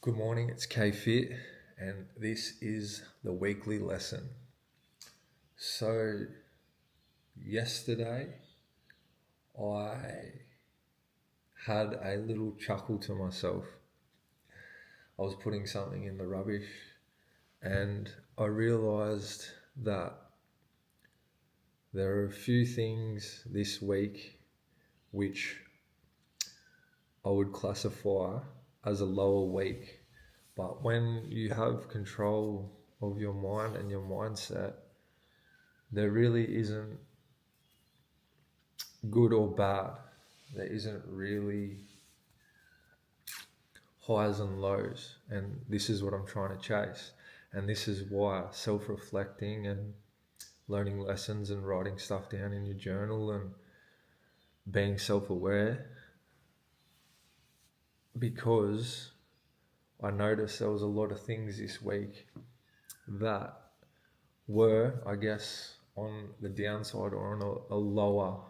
Good morning, it's KPhit, and this is the weekly lesson. So, yesterday I had a little chuckle to myself. I was putting something in the rubbish, and I realized that there are a few things this week which I would classify as a lower week. But when you have control of your mind and your mindset, there really isn't good or bad. There isn't really highs and lows. And this is what I'm trying to chase. And this is why self reflecting and learning lessons and writing stuff down in your journal and being self aware, because I noticed there was a lot of things this week that were, I guess, on the downside or on a lower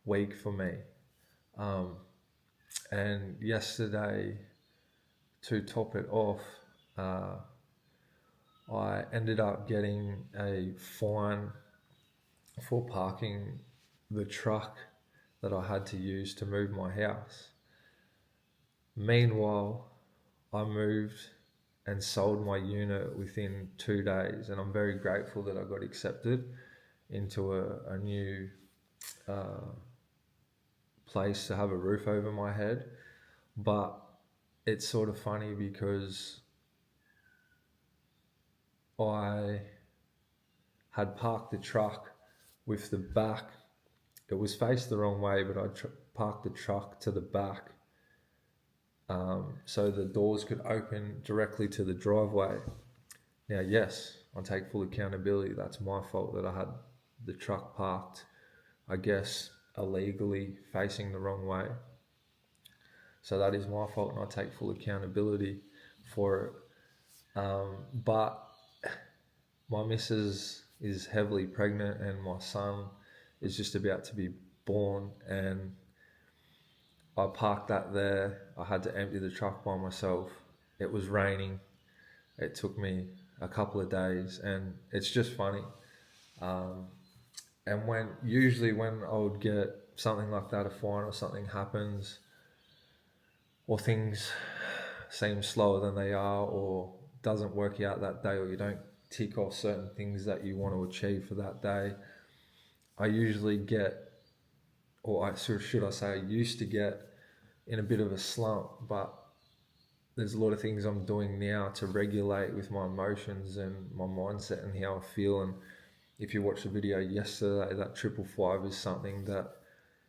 week for me. And yesterday, to top it off, I ended up getting a fine for parking the truck that I had to use to move my house. Meanwhile, I moved and sold my unit within 2 days, and I'm very grateful that I got accepted into a new place to have a roof over my head. But it's sort of funny because I had parked the truck with the back. It was faced the wrong way, but I parked the truck to the back so the doors could open directly to the driveway. Now, yes, I take full accountability. That's my fault that I had the truck parked, I guess, illegally facing the wrong way. So that is my fault, and I take full accountability for it. But my missus is heavily pregnant, and my son is just about to be born, and I parked that there. I had to empty the truck by myself. It was raining. It took me a couple of days, and it's just funny. And when I would get something like that, a fine or something happens, or things seem slower than they are, or doesn't work out that day, or you don't tick off certain things that you want to achieve for that day, I usually get, should I say, I used to get in a bit of a slump. But there's a lot of things I'm doing now to regulate with my emotions and my mindset and how I feel. And if you watched the video yesterday, that 555 is something that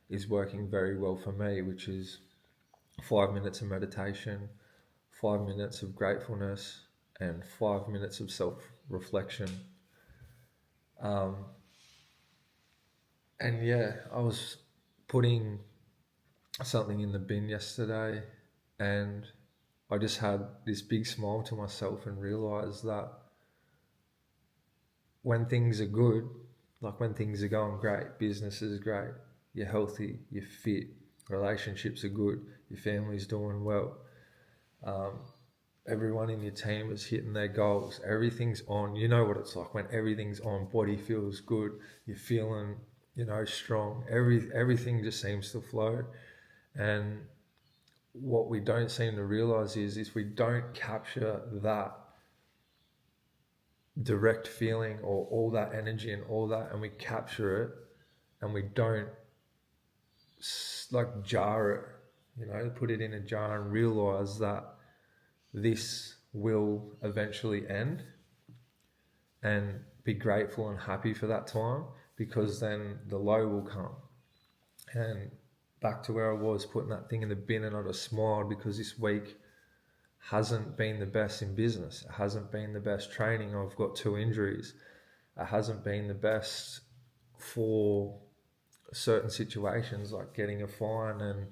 is working very well for me, which is 5 minutes of meditation, 5 minutes of gratefulness, and 5 minutes of self-reflection. And yeah, I was putting something in the bin yesterday, and I just had this big smile to myself and realized that when things are good, like when things are going great, business is great, you're healthy, you're fit, relationships are good, your family's doing well, everyone in your team is hitting their goals, everything's on. You know what it's like when everything's on, body feels good, you're feeling, strong, everything just seems to flow. And what we don't seem to realize is if we don't capture that direct feeling or all that energy and all that, and we capture it and we don't like jar it, put it in a jar and realize that this will eventually end, and be grateful and happy for that time, because then the low will come. And back to where I was putting that thing in the bin, and I just smiled because this week hasn't been the best in business. It hasn't been the best training. I've got 2 injuries. It hasn't been the best for certain situations, like getting a fine and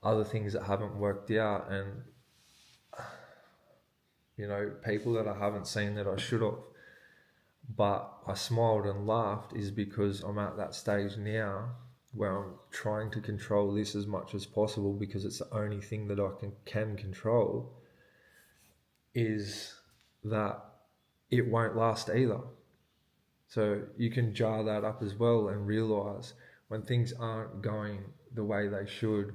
other things that haven't worked out, and people that I haven't seen that I should have. But I smiled and laughed is because I'm at that stage now where I'm trying to control this as much as possible, because it's the only thing that I can control. is that it won't last either. So you can jar that up as well and realize when things aren't going the way they should,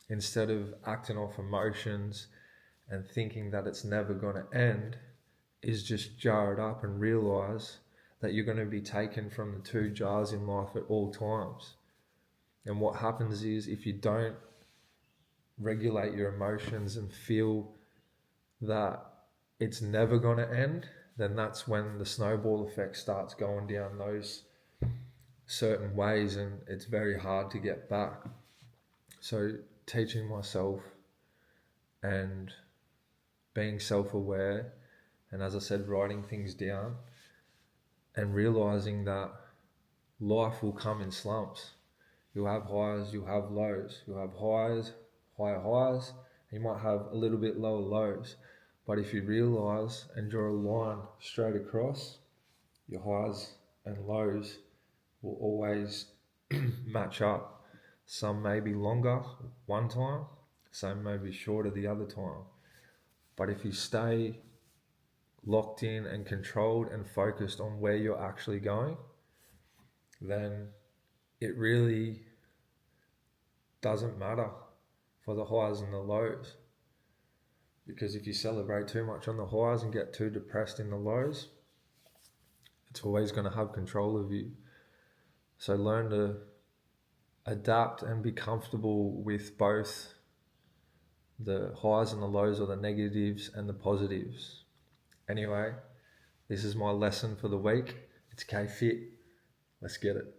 instead of acting off emotions and thinking that it's never going to end, is just jar it up and realize that you're going to be taken from the two jars in life at all times. And what happens is, if you don't regulate your emotions and feel that it's never going to end, then that's when the snowball effect starts going down those certain ways, and it's very hard to get back. So teaching myself and being self-aware, and as I said, writing things down and realizing that life will come in slumps. You'll have highs, you'll have lows. You'll have highs, higher highs, and you might have a little bit lower lows. But if you realize and draw a line straight across, your highs and lows will always match up. Some may be longer one time, some may be shorter the other time. But if you stay locked in and controlled and focused on where you're actually going, then it really doesn't matter for the highs and the lows. Because if you celebrate too much on the highs and get too depressed in the lows, it's always going to have control of you. So learn to adapt and be comfortable with both the highs and the lows, or the negatives and the positives. Anyway, this is my lesson for the week. It's KPhit. Let's get it.